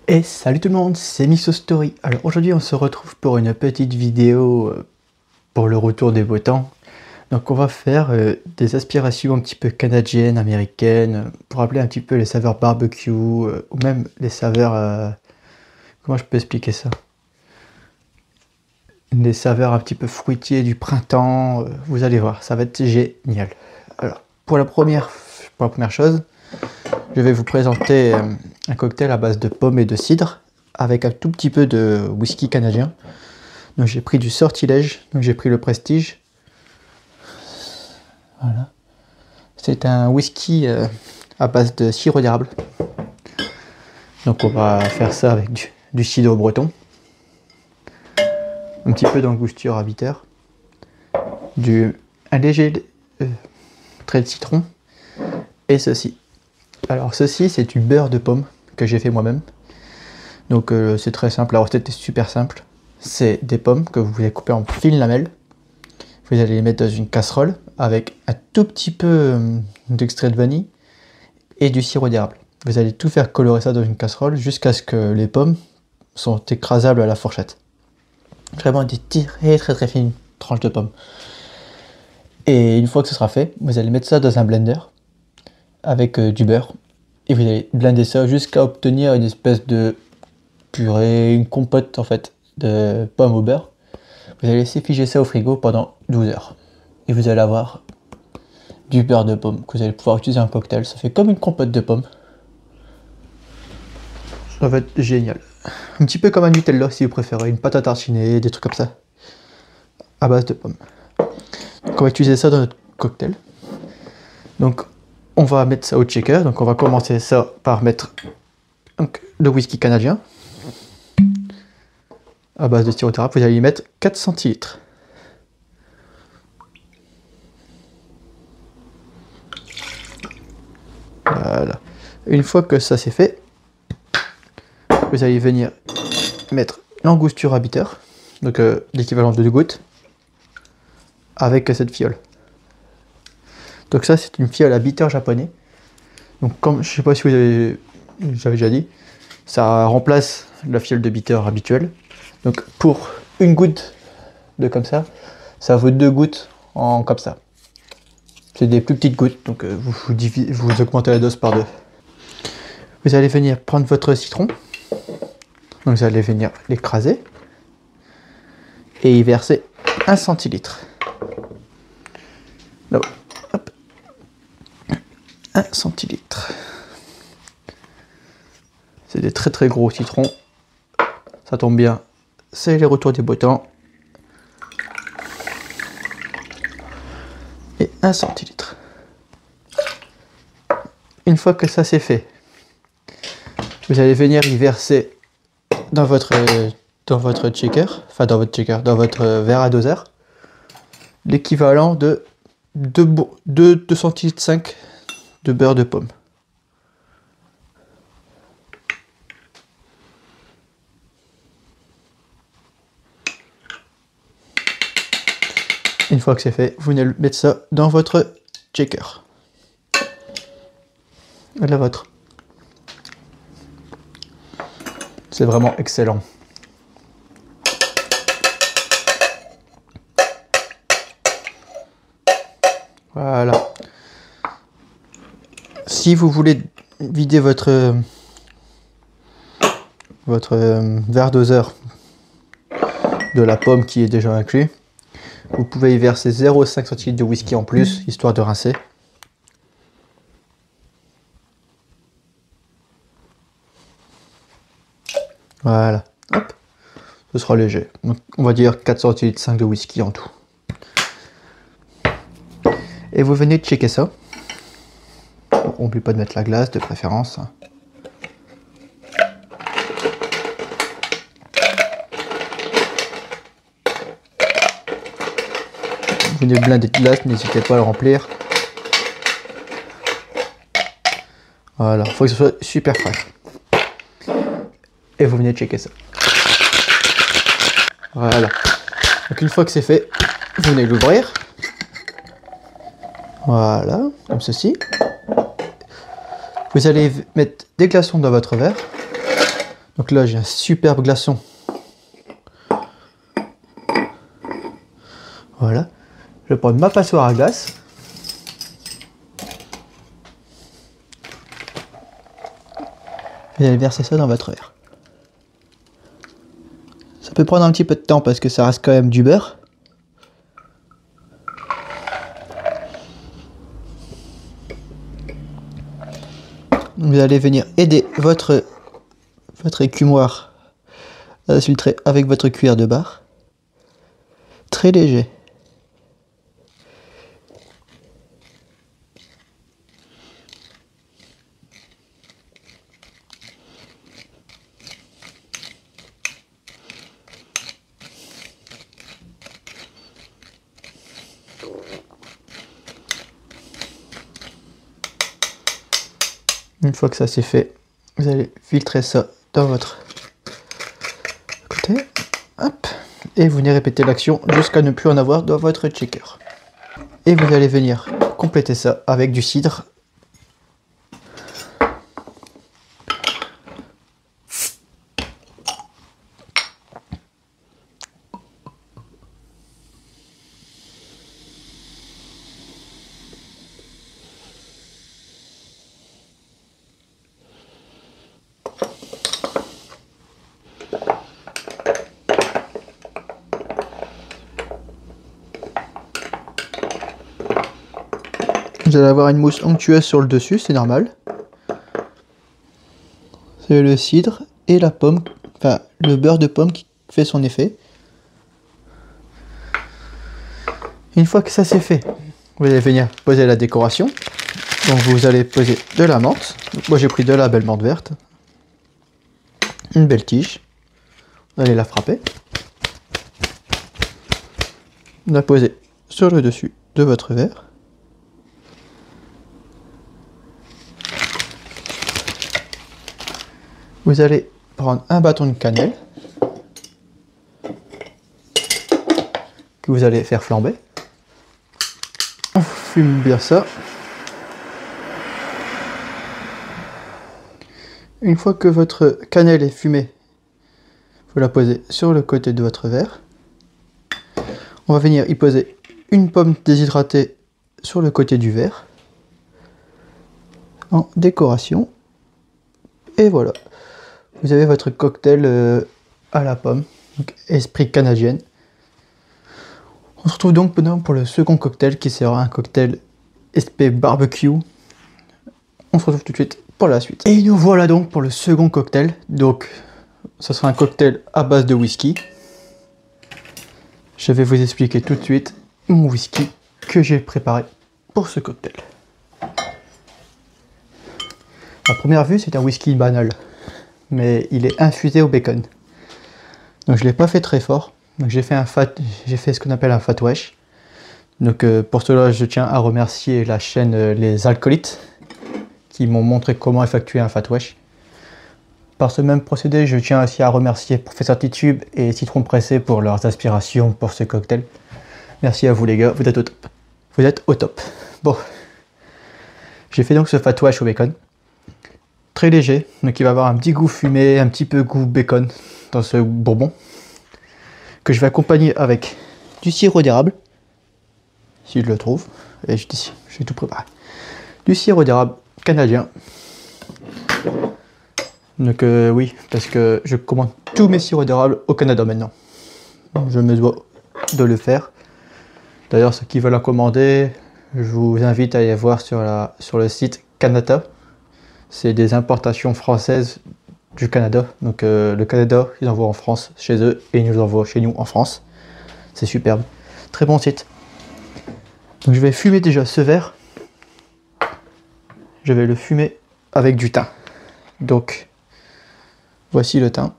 Et salut tout le monde, c'est Mixo Story. Alors aujourd'hui on se retrouve pour une petite vidéo pour le retour des beaux temps. Donc on va faire des aspirations un petit peu canadiennes, américaines, pour rappeler un petit peu les saveurs barbecue, ou même les saveurs... comment je peux expliquer ça? Des saveurs un petit peu fruitées du printemps, vous allez voir, ça va être génial. Alors pour la première chose, je vais vous présenter un cocktail à base de pommes et de cidre avec un tout petit peu de whisky canadien. Donc j'ai pris du Sortilège, donc j'ai pris le Prestige. Voilà. C'est un whisky à base de sirop d'érable. Donc on va faire ça avec du cidre breton. Un petit peu d'angosture à bitter. Un léger trait de citron. Et ceci. Alors ceci c'est du beurre de pomme que j'ai fait moi-même. Donc c'est très simple, la recette est super simple. C'est des pommes que vous allez couper en fines lamelles. Vous allez les mettre dans une casserole avec un tout petit peu d'extrait de vanille et du sirop d'érable. Vous allez tout faire colorer ça dans une casserole jusqu'à ce que les pommes sont écrasables à la fourchette. Vraiment des très fines tranches de pommes. Et une fois que ce sera fait, vous allez mettre ça dans un blender avec du beurre. Et vous allez blender ça jusqu'à obtenir une espèce de purée, une compote en fait de pommes au beurre. Vous allez laisser figer ça au frigo pendant 12 heures. Et vous allez avoir du beurre de pomme que vous allez pouvoir utiliser en cocktail. Ça fait comme une compote de pommes. Ça va être génial. Un petit peu comme un Nutella si vous préférez, une pâte à tartiner, des trucs comme ça. À base de pommes. Donc on va utiliser ça dans notre cocktail. Donc on va mettre ça au shaker. Donc on va commencer ça par mettre le whisky canadien. À base de sirop d'érable, vous allez y mettre 4 centilitres. Voilà. Une fois que ça c'est fait, vous allez venir mettre l'angosture à bitter, donc l'équivalent de 2 gouttes, avec cette fiole. Donc ça c'est une fiole à bitter japonais. Donc comme je sais pas si j'avais déjà dit, ça remplace la fiole de bitter habituelle. Donc pour une goutte de comme ça vaut 2 gouttes en comme ça. C'est des plus petites gouttes, donc vous augmentez la dose par 2. Vous allez venir prendre votre citron, donc vous allez venir l'écraser et y verser 1 centilitre. Là, hop. 1 centilitre. C'est des très gros citrons, ça tombe bien. C'est les retours des beaux temps. Et 1 centilitre. Une fois que ça c'est fait, vous allez venir y verser dans votre shaker, enfin dans votre verre à doseur, l'équivalent de 2 centilitres 5 de beurre de pomme. Une fois que c'est fait, vous venez mettre ça dans votre shaker. La vôtre. C'est vraiment excellent. Voilà. Si vous voulez vider votre verre doseur de la pomme qui est déjà inclus, vous pouvez y verser 0,5 centilitres de whisky en plus, histoire de rincer. Voilà, hop, ce sera léger. Donc, on va dire 4 centilitres 5 de whisky en tout. Et vous venez de checker ça. N'oublie pas de mettre la glace de préférence. Vous venez blinder de glace, n'hésitez pas à le remplir. Voilà, il faut que ce soit super frais. Et vous venez de checker ça. Voilà. Donc une fois que c'est fait, vous venez l'ouvrir. Voilà, comme ceci. Vous allez mettre des glaçons dans votre verre. Donc là j'ai un superbe glaçon. Voilà. Je vais prendre ma passoire à glace. Vous allez verser ça dans votre verre. Ça peut prendre un petit peu de temps parce que ça reste quand même du beurre. Vous allez venir aider votre écumoire à se filtrer avec votre cuillère de bar. Très léger. Une fois que ça c'est fait, vous allez filtrer ça dans votre côté. Hop. Et vous venez répéter l'action jusqu'à ne plus en avoir dans votre checker. Et vous allez venir compléter ça avec du cidre. Vous allez avoir une mousse onctueuse sur le dessus, c'est normal. C'est le cidre et la pomme, enfin le beurre de pomme qui fait son effet. Une fois que ça c'est fait, vous allez venir poser la décoration. Donc vous allez poser de la menthe. Donc moi j'ai pris de la belle menthe verte. Une belle tige. Vous allez la frapper. La poser sur le dessus de votre verre. Vous allez prendre un bâton de cannelle que vous allez faire flamber. On fume bien ça. Une fois que votre cannelle est fumée, vous la posez sur le côté de votre verre. On va venir y poser une pomme déshydratée sur le côté du verre en décoration. Et voilà. Vous avez votre cocktail à la pomme, donc esprit canadienne. On se retrouve donc maintenant pour le second cocktail qui sera un cocktail SP barbecue. On se retrouve tout de suite pour la suite. Et nous voilà donc pour le second cocktail. Donc, ce sera un cocktail à base de whisky. Je vais vous expliquer tout de suite mon whisky que j'ai préparé pour ce cocktail. À première vue, c'est un whisky banal, mais il est infusé au bacon. Donc je l'ai pas fait très fort. Donc j'ai fait ce qu'on appelle un fat wash. Donc pour cela, je tiens à remercier la chaîne Les Alcoolites qui m'ont montré comment effectuer un fat wash. Par ce même procédé, je tiens aussi à remercier Professeur Titube et Citron Pressé pour leurs aspirations pour ce cocktail. Merci à vous les gars, vous êtes au top. Vous êtes au top. Bon, j'ai fait donc ce fat wash au bacon. Très léger, donc il va avoir un petit goût fumé, un petit peu goût bacon dans ce bourbon. Que je vais accompagner avec du sirop d'érable, si je le trouve. Et je suis tout préparé. Du sirop d'érable canadien. Donc oui, parce que je commande tous mes sirops d'érable au Canada maintenant. Je me dois de le faire. D'ailleurs, ceux qui veulent en commander, je vous invite à aller voir sur le site Canada. C'est des importations françaises du Canada. Donc le Canada, ils envoient en France chez eux et ils nous envoient chez nous en France. C'est superbe. Très bon site. Donc je vais fumer déjà ce verre. Je vais le fumer avec du thym. Donc voici le thym.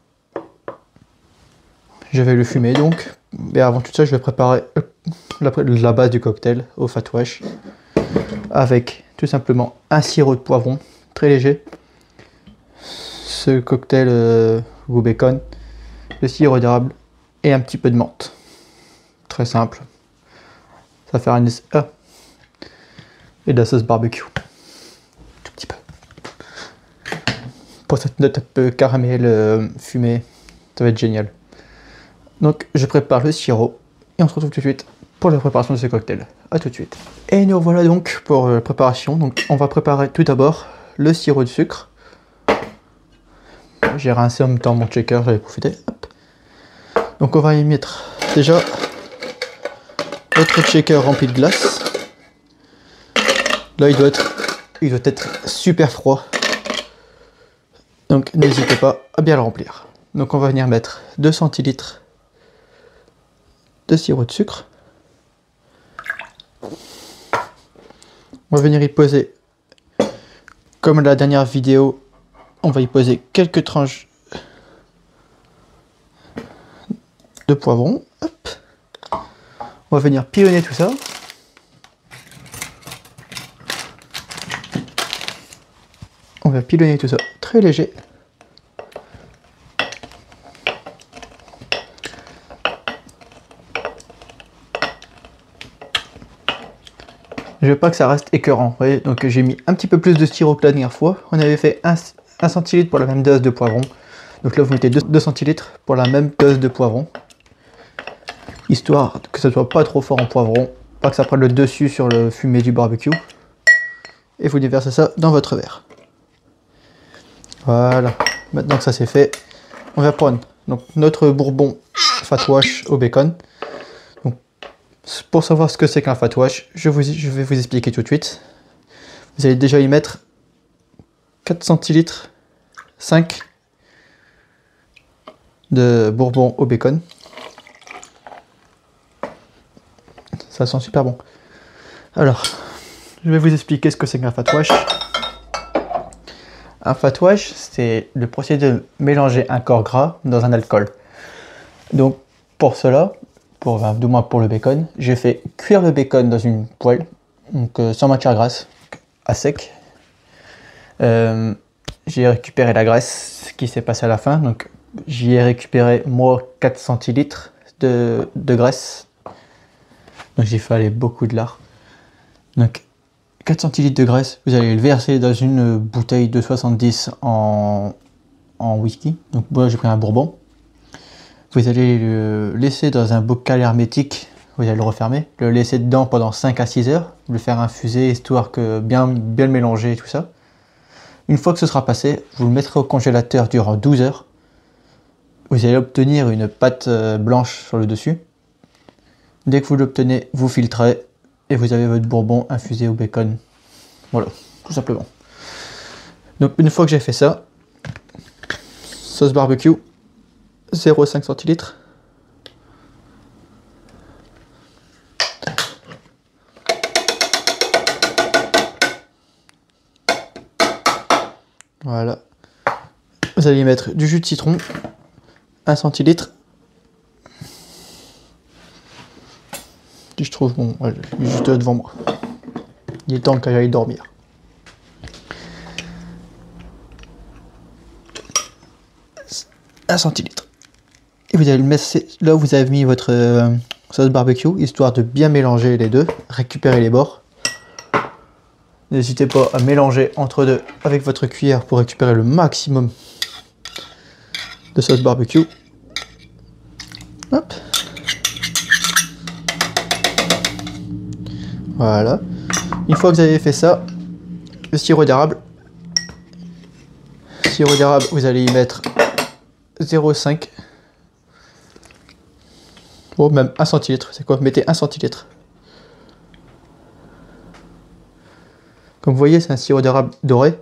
Je vais le fumer donc. Mais avant tout ça, je vais préparer la base du cocktail au fat wash avec tout simplement un sirop de poivron très léger. Ce cocktail goût bacon, le sirop d'érable et un petit peu de menthe. Très simple. Ça va faire une et de la sauce barbecue. Tout petit peu. pour cette note un peu caramel fumée. Ça va être génial. Donc je prépare le sirop et on se retrouve tout de suite pour la préparation de ce cocktail. A tout de suite. Et nous voilà donc pour la préparation. Donc on va préparer tout d'abord le sirop de sucre. J'ai rincé en même temps mon shaker, j'avais profité. Hop. Donc on va y mettre déjà notre shaker rempli de glace. Là il doit être super froid. Donc n'hésitez pas à bien le remplir. Donc on va venir mettre 2 centilitres de sirop de sucre. On va venir y poser, comme la dernière vidéo, on va y poser quelques tranches de poivron. Hop. On va venir pilonner tout ça. On va pilonner tout ça très léger. Je veux pas que ça reste écœurant, vous voyez, donc j'ai mis un petit peu plus de sirop que la dernière fois. On avait fait 1 centilitre pour la même dose de poivron. Donc là vous mettez 2 centilitres pour la même dose de poivron. Histoire que ça soit pas trop fort en poivron, pas que ça prenne le dessus sur le fumé du barbecue. Et vous déversez ça dans votre verre. Voilà, maintenant que ça c'est fait, on va prendre donc notre bourbon fat wash au bacon. Donc, pour savoir ce que c'est qu'un fat wash, je vais vous expliquer tout de suite. Vous allez déjà y mettre 4 centilitres, 5 de bourbon au bacon. Ça sent super bon. Alors, je vais vous expliquer ce que c'est qu'un fat wash. Un fat wash, c'est le procédé de mélanger un corps gras dans un alcool. Donc, pour cela, du moins pour le bacon, j'ai fait cuire le bacon dans une poêle, donc sans matière grasse, à sec. J'ai récupéré la graisse, ce qui s'est passé à la fin. Donc, j'y ai récupéré, moi, 4 centilitres de graisse. Donc, j'ai fait aller beaucoup de lard. Donc, 4 centilitres de graisse, vous allez le verser dans une bouteille de 70 en whisky. Donc moi j'ai pris un bourbon. Vous allez le laisser dans un bocal hermétique, vous allez le refermer, le laisser dedans pendant 5 à 6 heures, le faire infuser histoire que bien le mélanger et tout ça. Une fois que ce sera passé, vous le mettrez au congélateur durant 12 heures. Vous allez obtenir une pâte blanche sur le dessus. Dès que vous l'obtenez, vous filtrez. Et vous avez votre bourbon infusé au bacon. Voilà, tout simplement. Donc une fois que j'ai fait ça, sauce barbecue, 0,5 centilitres. Voilà. Vous allez mettre du jus de citron, 1 centilitre. Je trouve bon, ouais, il est juste là devant moi. Il est temps que j'aille dormir. Un centilitre. Et vous allez le mettre là où vous avez mis votre sauce barbecue, histoire de bien mélanger les deux, récupérer les bords. N'hésitez pas à mélanger entre deux avec votre cuillère pour récupérer le maximum de sauce barbecue. Hop. Voilà. Une fois que vous avez fait ça, le sirop d'érable. Sirop d'érable, vous allez y mettre 0,5. Bon, même 1 centilitre. C'est quoi? Mettez 1 centilitre. Comme vous voyez, c'est un sirop d'érable doré.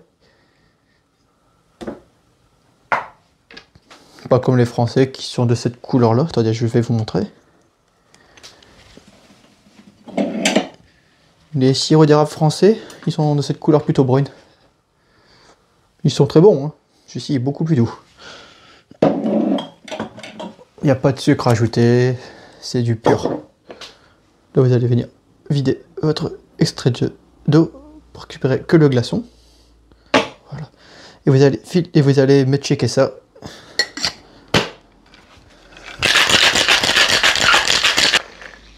Pas comme les Français qui sont de cette couleur-là. Attendez, je vais vous montrer. Les sirops d'érable français, ils sont de cette couleur plutôt brune. Ils sont très bons, hein. Celui-ci est beaucoup plus doux. Il n'y a pas de sucre ajouté, c'est du pur. Là, vous allez venir vider votre extrait d'eau pour récupérer que le glaçon. Voilà. Et vous allez me checker ça.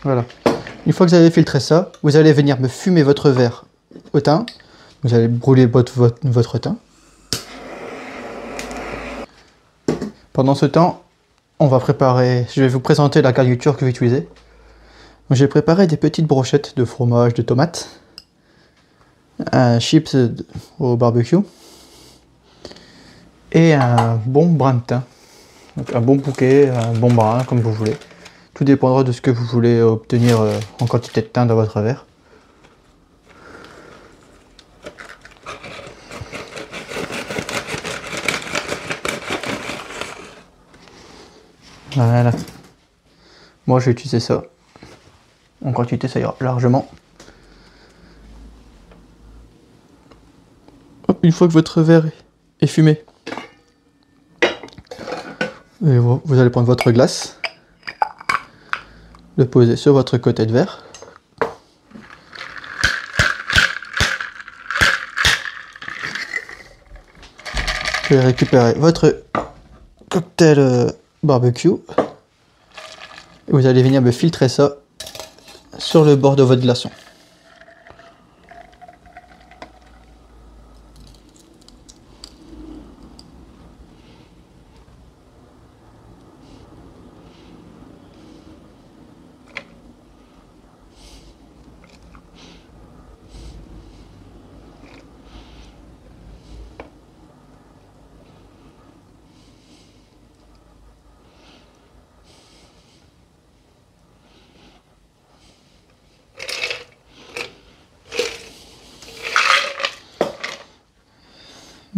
Voilà. Une fois que vous avez filtré ça, vous allez venir me fumer votre verre au thym. Vous allez brûler votre thym. Pendant ce temps, on va préparer, je vais vous présenter la garniture que je vais utiliser. J'ai préparé des petites brochettes de fromage, de tomates, un chips au barbecue et un bon brin de thym. Donc un bon bouquet, un bon brin, comme vous voulez. Tout dépendra de ce que vous voulez obtenir en quantité de thym dans votre verre. Voilà. Moi, je vais utiliser ça. En quantité, ça ira largement. Hop, une fois que votre verre est fumé, et vous allez prendre votre glace, le poser sur votre côté de verre. Vous allez récupérer votre cocktail barbecue. Et vous allez venir me filtrer ça sur le bord de votre glaçon.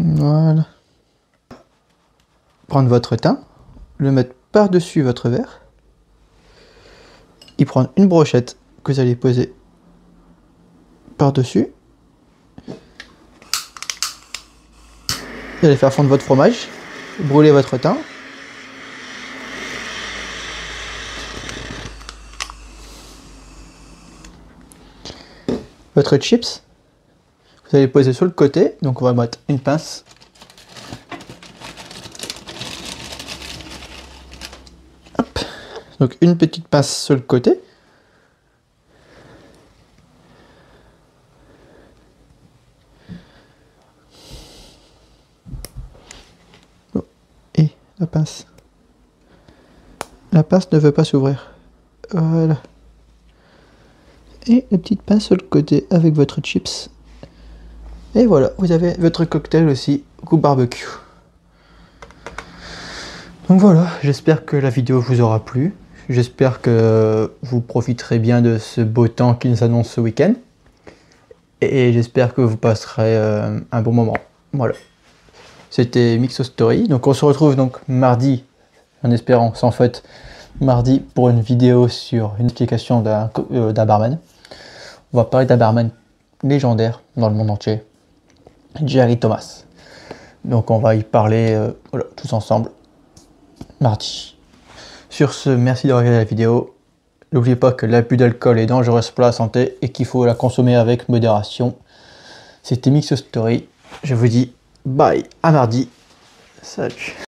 Voilà. Prendre votre thym, le mettre par-dessus votre verre, y prendre une brochette que vous allez poser par-dessus. Vous allez faire fondre votre fromage, brûler votre thym. Votre chips, vous allez poser sur le côté, donc on va mettre une pince. Hop. Donc une petite pince sur le côté. Oh. Et la pince. La pince ne veut pas s'ouvrir. Voilà. Et la petite pince sur le côté avec votre chips. Et voilà, vous avez votre cocktail aussi, goût barbecue. Donc voilà, j'espère que la vidéo vous aura plu. J'espère que vous profiterez bien de ce beau temps qui nous annonce ce week-end. Et j'espère que vous passerez un bon moment. Voilà. C'était Mixostory. Donc on se retrouve donc mardi, en espérant sans faute, mardi pour une vidéo sur une explication d'un barman. On va parler d'un barman légendaire dans le monde entier. Jerry Thomas. Donc on va y parler voilà, tous ensemble mardi. Sur ce, merci de regarder la vidéo. N'oubliez pas que l'abus d'alcool est dangereux pour la santé et qu'il faut la consommer avec modération. C'était Mixostory. Je vous dis bye, à mardi. Salut.